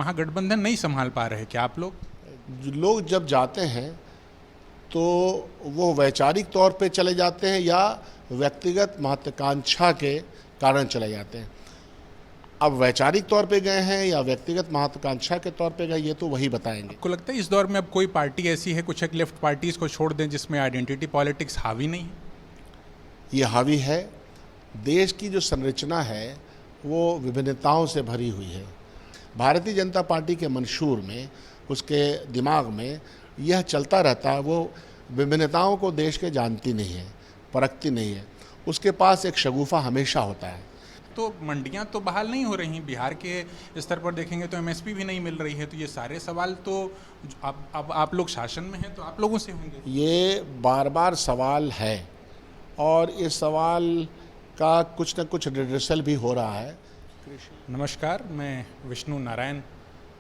महागठबंधन नहीं संभाल पा रहे क्या आप लोग? लोग जब जाते हैं तो वो वैचारिक तौर पे चले जाते हैं या व्यक्तिगत महत्वाकांक्षा के कारण चले जाते हैं। अब वैचारिक तौर पे गए हैं या व्यक्तिगत महत्वाकांक्षा के तौर पे गए, ये तो वही बताएंगे। आपको लगता है इस दौर में अब कोई पार्टी ऐसी है, कुछ एक लेफ्ट पार्टीज को छोड़ दें, जिसमें आइडेंटिटी पॉलिटिक्स हावी नहीं है? ये हावी है। देश की जो संरचना है वो विभिन्नताओं से भरी हुई है। भारतीय जनता पार्टी के मंशूर में, उसके दिमाग में यह चलता रहता है, वो विभिन्नताओं को देश के जानती नहीं है, परखती नहीं है। उसके पास एक शगुफा हमेशा होता है। तो मंडियां तो बहाल नहीं हो रही, बिहार के स्तर पर देखेंगे तो एमएसपी भी नहीं मिल रही है, तो ये सारे सवाल तो अब आप लोग शासन में हैं तो आप लोगों से होंगे। ये बार बार सवाल है और इस सवाल का कुछ न कुछ रिड्रेसल भी हो रहा है। नमस्कार, मैं विष्णु नारायण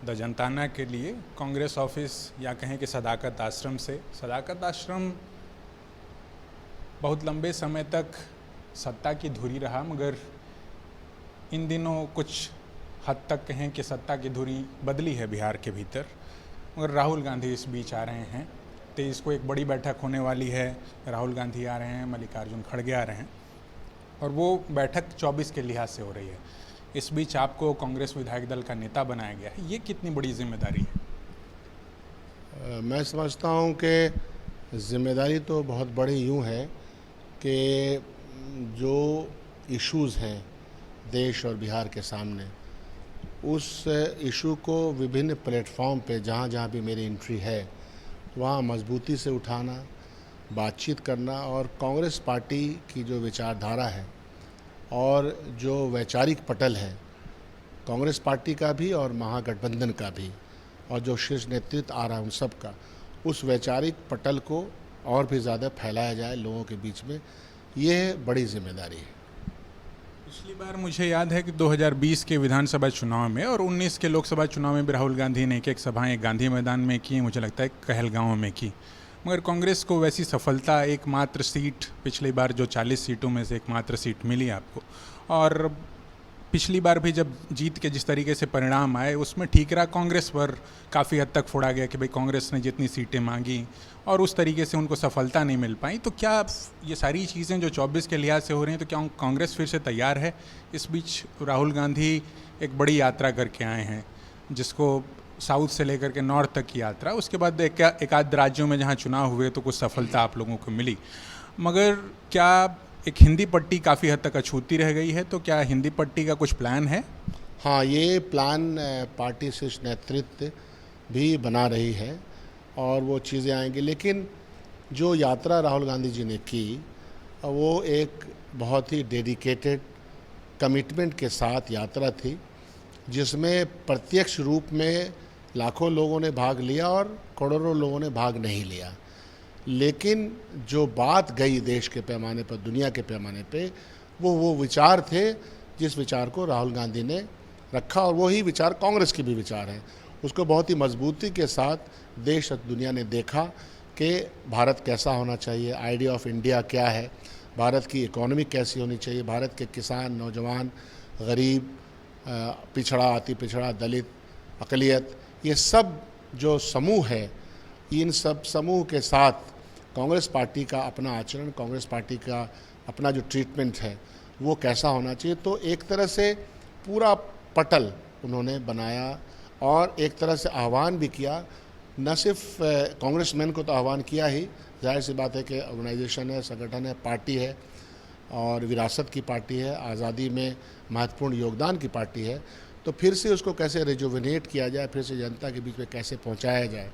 द जनताना के लिए कांग्रेस ऑफिस या कहें कि सदाकत आश्रम से। सदाकत आश्रम बहुत लंबे समय तक सत्ता की धुरी रहा, मगर इन दिनों कुछ हद तक कहें कि सत्ता की धुरी बदली है बिहार के भीतर। मगर राहुल गांधी इस बीच आ रहे हैं। 23 को एक बड़ी बैठक होने वाली है, राहुल गांधी आ रहे हैं, मल्लिकार्जुन खड़गे आ रहे हैं, और वो बैठक 24 के लिहाज से हो रही है। इस बीच आपको कांग्रेस विधायक दल का नेता बनाया गया है, ये कितनी बड़ी जिम्मेदारी है? मैं समझता हूँ कि जिम्मेदारी तो बहुत बड़ी यूँ है कि जो इश्यूज़ हैं देश और बिहार के सामने, उस इशू को विभिन्न प्लेटफॉर्म पे जहाँ जहाँ भी मेरी एंट्री है वहाँ मजबूती से उठाना, बातचीत करना, और कांग्रेस पार्टी की जो विचारधारा है और जो वैचारिक पटल है कांग्रेस पार्टी का भी और महागठबंधन का भी, और जो शीर्ष नेतृत्व आ रहा है उन सब का, उस वैचारिक पटल को और भी ज़्यादा फैलाया जाए लोगों के बीच में, ये बड़ी जिम्मेदारी है। पिछली बार मुझे याद है कि 2020 के विधानसभा चुनाव में और 19 के लोकसभा चुनाव में भी राहुल गांधी ने एक सभाएं गांधी मैदान में की, मुझे लगता है कहलगांव में की, मगर कांग्रेस को वैसी सफलता, एकमात्र सीट पिछली बार जो 40 सीटों में से एकमात्र सीट मिली आपको, और पिछली बार भी जब जीत के जिस तरीके से परिणाम आए उसमें ठीकरा कांग्रेस पर काफ़ी हद तक फोड़ा गया कि भाई कांग्रेस ने जितनी सीटें मांगी और उस तरीके से उनको सफलता नहीं मिल पाई। तो क्या ये सारी चीज़ें जो 24 के लिहाज से हो रही हैं, तो क्या कांग्रेस फिर से तैयार है? इस बीच राहुल गांधी एक बड़ी यात्रा करके आए हैं, जिसको साउथ से लेकर के नॉर्थ तक की यात्रा, उसके बाद एक आध राज्यों में जहाँ चुनाव हुए तो कुछ सफलता आप लोगों को मिली, मगर क्या एक हिंदी पट्टी काफ़ी हद तक अछूती रह गई है? तो क्या हिंदी पट्टी का कुछ प्लान है? हाँ, ये प्लान पार्टी शीर्ष नेतृत्व भी बना रही है और वो चीज़ें आएंगी, लेकिन जो यात्रा राहुल गांधी जी ने की वो एक बहुत ही डेडिकेटेड कमिटमेंट के साथ यात्रा थी, जिसमें प्रत्यक्ष रूप में लाखों लोगों ने भाग लिया और करोड़ों लोगों ने भाग नहीं लिया, लेकिन जो बात गई देश के पैमाने पर, दुनिया के पैमाने पे, वो विचार थे जिस विचार को राहुल गांधी ने रखा, और वही विचार कांग्रेस की भी विचार है। उसको बहुत ही मजबूती के साथ देश और दुनिया ने देखा कि भारत कैसा होना चाहिए, आइडिया ऑफ इंडिया क्या है, भारत की इकोनॉमी कैसी होनी चाहिए, भारत के किसान, नौजवान, गरीब, पिछड़ा, अति पिछड़ा, दलित, अक़लियत, ये सब जो समूह है, इन सब समूह के साथ कांग्रेस पार्टी का अपना आचरण, कांग्रेस पार्टी का अपना जो ट्रीटमेंट है वो कैसा होना चाहिए। तो एक तरह से पूरा पटल उन्होंने बनाया और एक तरह से आह्वान भी किया, न सिर्फ कांग्रेसमैन को तो आह्वान किया ही, जाहिर सी बात है कि ऑर्गेनाइजेशन है, संगठन है, पार्टी है और विरासत की पार्टी है, आज़ादी में महत्वपूर्ण योगदान की पार्टी है, तो फिर से उसको कैसे रिजुविनेट किया जाए, फिर से जनता के बीच में कैसे पहुंचाया जाए,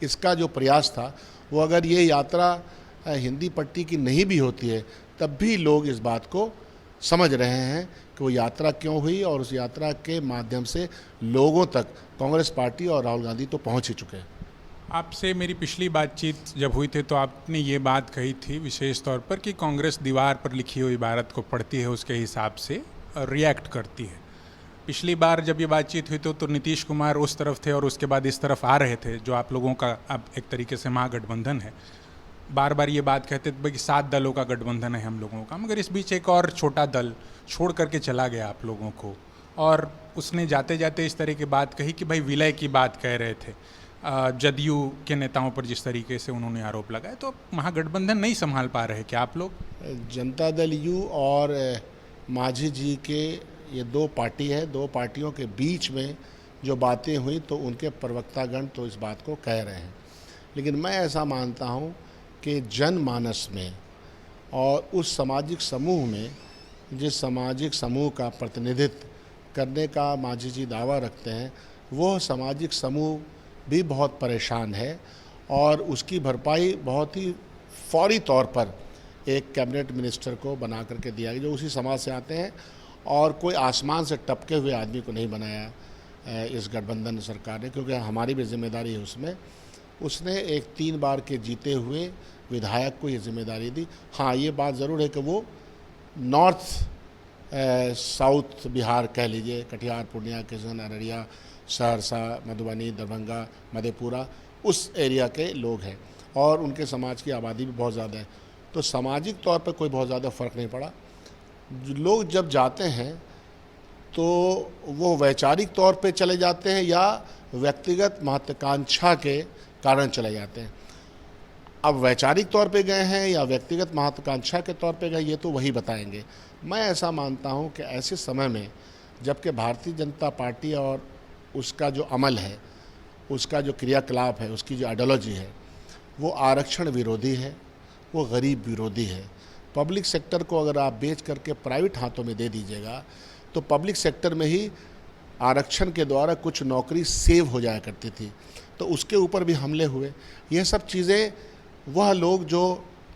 इसका जो प्रयास था वो, अगर ये यात्रा हिंदी पट्टी की नहीं भी होती है तब भी लोग इस बात को समझ रहे हैं कि वो यात्रा क्यों हुई, और उस यात्रा के माध्यम से लोगों तक कांग्रेस पार्टी और राहुल गांधी तो पहुंच ही चुके हैं। आपसे मेरी पिछली बातचीत जब हुई थी तो आपने ये बात कही थी विशेष तौर पर कि कांग्रेस दीवार पर लिखी हुई इबारत को पढ़ती है, उसके हिसाब से रिएक्ट करती है। पिछली बार जब ये बातचीत हुई तो नीतीश कुमार उस तरफ थे और उसके बाद इस तरफ आ रहे थे, जो आप लोगों का अब एक तरीके से महागठबंधन है। बार बार ये बात कहते थे कि 7 दलों का गठबंधन है हम लोगों का, मगर इस बीच एक और छोटा दल छोड़ करके चला गया आप लोगों को, और उसने जाते जाते इस तरह की बात कही कि भाई विलय की बात कह रहे थे जदयू के नेताओं पर जिस तरीके से उन्होंने आरोप लगाए, तो महागठबंधन नहीं संभाल पा रहे क्या आप लोग? जनता दल यू और मांझी जी के ये दो पार्टी है, दो पार्टियों के बीच में जो बातें हुई तो उनके प्रवक्तागण तो इस बात को कह रहे हैं, लेकिन मैं ऐसा मानता हूं कि जनमानस में और उस सामाजिक समूह में जिस सामाजिक समूह का प्रतिनिधित्व करने का मांझी जी दावा रखते हैं, वो सामाजिक समूह भी बहुत परेशान है और उसकी भरपाई बहुत ही फौरी तौर पर एक कैबिनेट मिनिस्टर को बना करके दिया गया जो उसी समाज से आते हैं, और कोई आसमान से टपके हुए आदमी को नहीं बनाया इस गठबंधन सरकार ने, क्योंकि हमारी भी जिम्मेदारी है उसमें। उसने एक 3 बार के जीते हुए विधायक को ये जिम्मेदारी दी। हाँ, ये बात ज़रूर है कि वो नॉर्थ साउथ बिहार कह लीजिए, कटिहार, पूर्णिया, किशन, अररिया, सहरसा, मधुबनी, दरभंगा, मधेपुरा, उस एरिया के लोग हैं और उनके समाज की आबादी भी बहुत ज़्यादा है, तो सामाजिक तौर पर कोई बहुत ज़्यादा फ़र्क नहीं पड़ा। लोग जब जाते हैं तो वो वैचारिक तौर पे चले जाते हैं या व्यक्तिगत महत्वाकांक्षा के कारण चले जाते हैं। अब वैचारिक तौर पे गए हैं या व्यक्तिगत महत्वाकांक्षा के तौर पे गए, ये तो वही बताएंगे। मैं ऐसा मानता हूँ कि ऐसे समय में जबकि भारतीय जनता पार्टी और उसका जो अमल है, उसका जो क्रियाकलाप है, उसकी जो आइडियोलॉजी है, वो आरक्षण विरोधी है, वो गरीब विरोधी है। पब्लिक सेक्टर को अगर आप बेच करके प्राइवेट हाथों में दे दीजिएगा तो पब्लिक सेक्टर में ही आरक्षण के द्वारा कुछ नौकरी सेव हो जाया करती थी, तो उसके ऊपर भी हमले हुए। यह सब चीज़ें वह लोग जो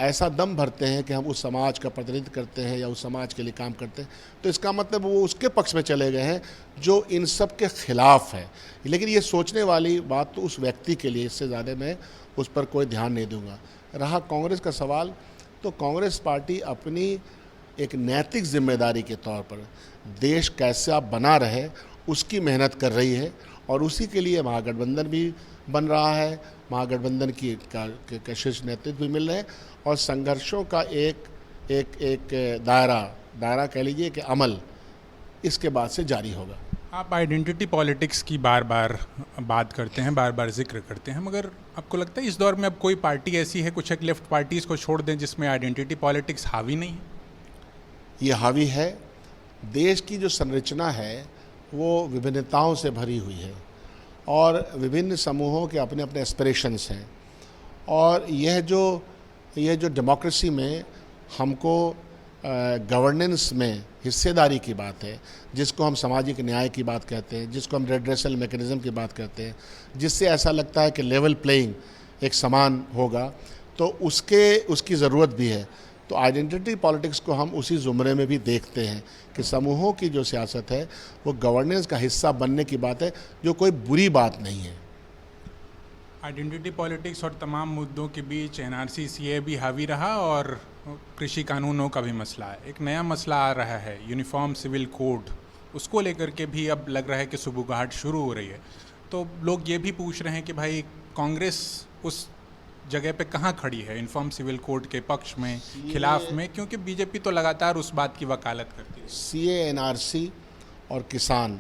ऐसा दम भरते हैं कि हम उस समाज का प्रतिनिधित्व करते हैं या उस समाज के लिए काम करते हैं, तो इसका मतलब वो उसके पक्ष में चले गए हैं जो इन सब के खिलाफ है। लेकिन ये सोचने वाली बात तो उस व्यक्ति के लिए, इससे ज़्यादा मैं उस पर कोई ध्यान नहीं दूंगा। रहा कांग्रेस का सवाल, तो कांग्रेस पार्टी अपनी एक नैतिक जिम्मेदारी के तौर पर देश कैसे आप बना रहे उसकी मेहनत कर रही है और उसी के लिए महागठबंधन भी बन रहा है, महागठबंधन का शीर्ष नेतृत्व भी मिल रहे हैं और संघर्षों का एक दायरा कह लीजिए कि अमल इसके बाद से जारी होगा। आप आइडेंटिटी पॉलिटिक्स की बार बार बात करते हैं, बार बार जिक्र करते हैं, मगर आपको लगता है इस दौर में अब कोई पार्टी ऐसी है, कुछ एक लेफ्ट पार्टीज़ को छोड़ दें, जिसमें आइडेंटिटी पॉलिटिक्स हावी नहीं है? ये हावी है। देश की जो संरचना है वो विभिन्नताओं से भरी हुई है और विभिन्न समूहों के अपने अपने एस्पिरेशंस हैं, और यह जो डेमोक्रेसी में हमको गवर्नेंस में हिस्सेदारी की बात है, जिसको हम सामाजिक न्याय की बात कहते हैं, जिसको हम रेड्रेसल मैकेनिज्म की बात करते हैं, जिससे ऐसा लगता है कि लेवल प्लेइंग एक समान होगा, तो उसकी ज़रूरत भी है। तो आइडेंटिटी पॉलिटिक्स को हम उसी ज़ुमरे में भी देखते हैं कि समूहों की जो सियासत है वो गवर्नेंस का हिस्सा बनने की बात है, जो कोई बुरी बात नहीं है। आइडेंटिटी पॉलिटिक्स और तमाम मुद्दों के बीच एनआरसी सीए भी हावी रहा और कृषि कानूनों का भी मसला है। एक नया मसला आ रहा है, यूनिफॉर्म सिविल कोड, उसको लेकर के भी अब लग रहा है कि सुबुगाहट शुरू हो रही है। तो लोग ये भी पूछ रहे हैं कि भाई कांग्रेस उस जगह पे कहाँ खड़ी है, यूनिफॉर्म सिविल कोड के पक्ष में, खिलाफ में, क्योंकि बीजेपी तो लगातार उस बात की वकालत करती है। सीए, एनआरसी और किसान,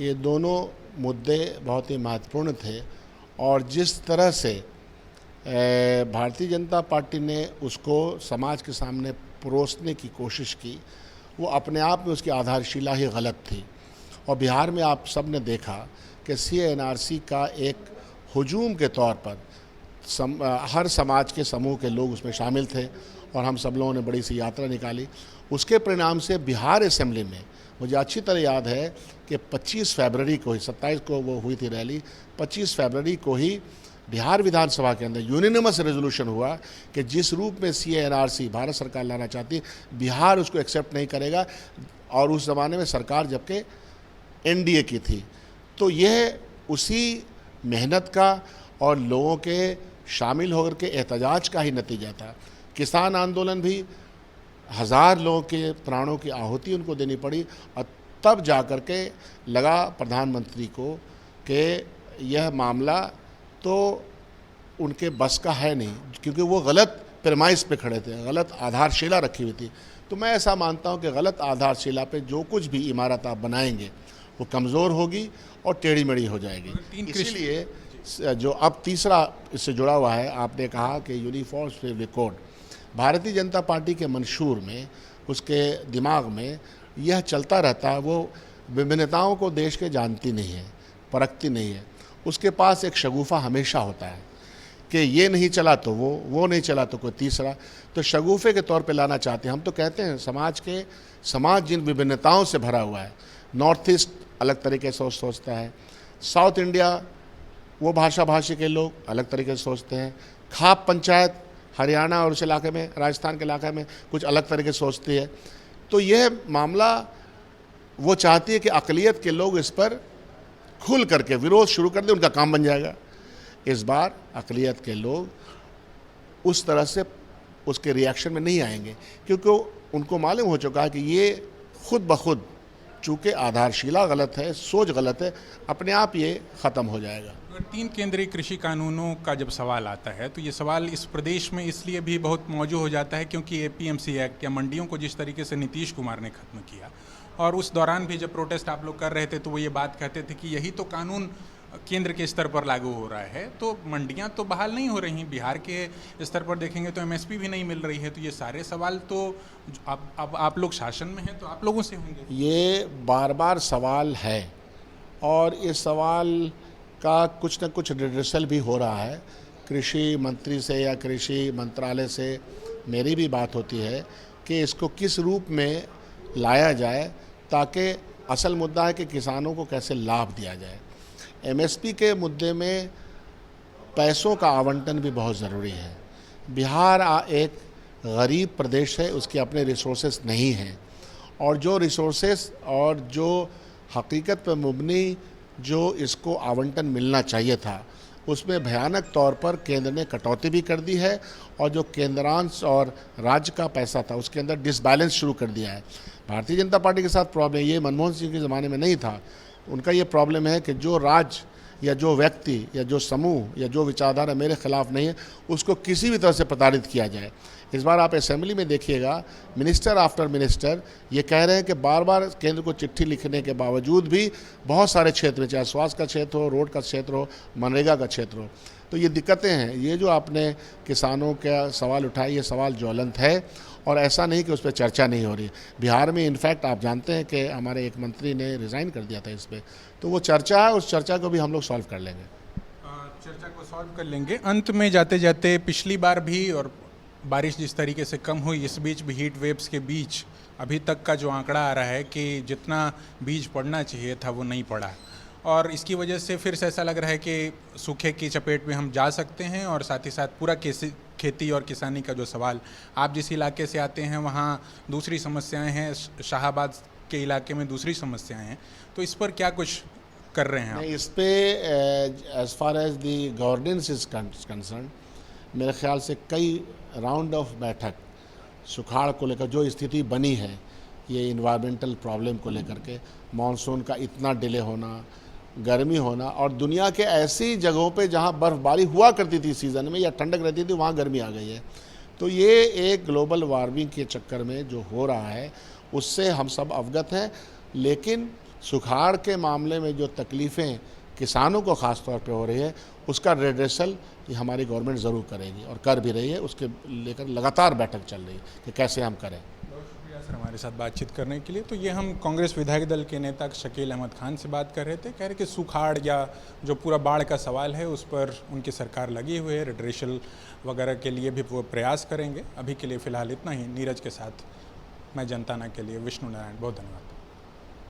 ये दोनों मुद्दे बहुत ही महत्वपूर्ण थे और जिस तरह से भारतीय जनता पार्टी ने उसको समाज के सामने परोसने की कोशिश की, वो अपने आप में उसकी आधारशिला ही गलत थी। और बिहार में आप सब ने देखा कि सीए एनआरसी का एक हुजूम के तौर पर हर समाज के समूह के लोग उसमें शामिल थे और हम सब लोगों ने बड़ी सी यात्रा निकाली। उसके परिणाम से बिहार असेंबली में मुझे अच्छी तरह याद है कि 25 फरवरी को ही, 27 को वो हुई थी रैली, 25 फरवरी को ही बिहार विधानसभा के अंदर यूनिनमस रेजोल्यूशन हुआ कि जिस रूप में सीए एनआरसी भारत सरकार लाना चाहती, बिहार उसको एक्सेप्ट नहीं करेगा। और उस ज़माने में सरकार जबकि एनडीए की थी। तो यह उसी मेहनत का और लोगों के शामिल होकर के एहतजाज का ही नतीजा था। किसान आंदोलन भी 1000 लोगों के प्राणों की आहुति उनको देनी पड़ी और तब जा कर के लगा प्रधानमंत्री को कि यह मामला तो उनके बस का है नहीं, क्योंकि वो गलत प्रेमाइस पे खड़े थे, गलत आधारशिला रखी हुई थी। तो मैं ऐसा मानता हूँ कि गलत आधारशिला पे जो कुछ भी इमारत आप बनाएंगे वो कमज़ोर होगी और टेढ़ी मेढ़ी हो जाएगी। इसीलिए जो अब तीसरा इससे जुड़ा हुआ है, आपने कहा कि uniform civil code, Bharatiya Janata party के मंशूर में, उसके दिमाग में यह चलता रहता है। वो विभिन्नताओं को देश के जानती नहीं है, परखती नहीं है। उसके पास एक शगुफा हमेशा होता है कि ये नहीं चला तो वो नहीं चला तो कोई तीसरा, तो शगुफे के तौर पे लाना चाहते हैं। हम तो कहते हैं समाज जिन विभिन्नताओं से भरा हुआ है, नॉर्थ ईस्ट अलग तरीके से सोचता है, साउथ इंडिया वो भाषी के लोग अलग तरीके से सोचते हैं, खाप पंचायत हरियाणा और उस इलाके में, राजस्थान के इलाके में कुछ अलग तरीके से सोचती है। तो यह मामला वो चाहती है कि अक़लियत के लोग इस पर खुल करके विरोध शुरू कर दें, उनका काम बन जाएगा। इस बार अक़लियत के लोग उस तरह से उसके रिएक्शन में नहीं आएंगे, क्योंकि उनको मालूम हो चुका है कि ये खुद ब खुद, चूँकि आधारशिला गलत है, सोच गलत है, अपने आप ये ख़त्म हो जाएगा। अगर 3 केंद्रीय कृषि कानूनों का जब सवाल आता है तो ये सवाल इस प्रदेश में इसलिए भी बहुत मौजूद हो जाता है क्योंकि एपीएमसी एक्ट या मंडियों को जिस तरीके से नीतीश कुमार ने खत्म किया, और उस दौरान भी जब प्रोटेस्ट आप लोग कर रहे थे तो वो ये बात कहते थे कि यही तो कानून केंद्र के स्तर पर लागू हो रहा है, तो मंडियां तो बहाल नहीं हो रही, बिहार के स्तर पर देखेंगे तो एमएसपी भी नहीं मिल रही है। तो ये सारे सवाल तो अब आप लोग शासन में हैं तो आप लोगों से होंगे। ये बार बार सवाल है और इस सवाल का कुछ न कुछ रिड्रेसल भी हो रहा है। कृषि मंत्री से या कृषि मंत्रालय से मेरी भी बात होती है कि इसको किस रूप में लाया जाए, ताकि असल मुद्दा है कि किसानों को कैसे लाभ दिया जाए। एमएसपी के मुद्दे में पैसों का आवंटन भी बहुत ज़रूरी है। बिहार एक गरीब प्रदेश है, उसके अपने रिसोर्सेस नहीं हैं, और जो रिसोर्सेस और जो हकीकत पर मुबनी जो इसको आवंटन मिलना चाहिए था, उसमें भयानक तौर पर केंद्र ने कटौती भी कर दी है, और जो केंद्रांश और राज्य का पैसा था उसके अंदर डिसबैलेंस शुरू कर दिया है। भारतीय जनता पार्टी के साथ प्रॉब्लम ये मनमोहन सिंह के ज़माने में नहीं था। उनका ये प्रॉब्लम है कि जो राज्य या जो व्यक्ति या जो समूह या जो विचारधारा मेरे खिलाफ नहीं है, उसको किसी भी तरह से प्रताड़ित किया जाए। इस बार आप असेंबली में देखिएगा, मिनिस्टर आफ्टर मिनिस्टर ये कह रहे हैं कि बार बार केंद्र को चिट्ठी लिखने के बावजूद भी बहुत सारे क्षेत्र में, चाहे स्वास्थ्य का क्षेत्र हो, रोड का क्षेत्र हो, मनरेगा का क्षेत्र हो, तो ये दिक्कतें हैं। ये जो आपने किसानों का सवाल उठाया, ये सवाल ज्वलंत है और ऐसा नहीं कि उस पर चर्चा नहीं हो रही। बिहार में इनफैक्ट आप जानते हैं कि हमारे एक मंत्री ने रिज़ाइन कर दिया था इस पर, तो वो चर्चा है, उस चर्चा को भी हम लोग सॉल्व कर लेंगे। चर्चा को सॉल्व कर लेंगे। अंत में जाते जाते, पिछली बार भी और बारिश जिस तरीके से कम हुई, इस बीच भी हीट वेव्स के बीच अभी तक का जो आंकड़ा आ रहा है कि जितना बीज पड़ना चाहिए था वो नहीं पड़ा, और इसकी वजह से फिर से ऐसा लग रहा है कि सूखे की चपेट में हम जा सकते हैं। और साथ ही साथ पूरा खेती और किसानी का जो सवाल, आप जिस इलाके से आते हैं वहाँ दूसरी समस्याएं हैं, शाहाबाद के इलाके में दूसरी समस्याएं हैं, तो इस पर क्या कुछ कर रहे हैं आप? इस पे as far as the governance is concern, मेरे ख्याल से कई राउंड ऑफ बैठक सुखाड़ को लेकर जो स्थिति बनी है, ये इन्वायरमेंटल प्रॉब्लम को लेकर के, मानसून का इतना डिले होना, गर्मी होना, और दुनिया के ऐसी जगहों पे जहाँ बर्फ़बारी हुआ करती थी सीज़न में या ठंडक रहती थी, वहाँ गर्मी आ गई है। तो ये एक ग्लोबल वार्मिंग के चक्कर में जो हो रहा है उससे हम सब अवगत हैं, लेकिन सुखाड़ के मामले में जो तकलीफ़ें किसानों को ख़ास तौर पे हो रही है, उसका रिड्रेसल ये हमारी गवर्नमेंट ज़रूर करेगी और कर भी रही है। उसके लेकर लगातार बैठक चल रही है कि कैसे हम करें। बहुत शुक्रिया सर हमारे साथ बातचीत करने के लिए। तो ये हम कांग्रेस विधायक दल के नेता शकील अहमद खान से बात कर रहे थे। कह रहे कि सुखाड़ या जो पूरा बाढ़ का सवाल है उस पर उनकी सरकार लगी हुई है, रिड्रेसल वगैरह के लिए भी वो प्रयास करेंगे। अभी के लिए फ़िलहाल इतना ही। नीरज के साथ मैं जनताना के लिए विष्णु नारायण, बहुत धन्यवाद।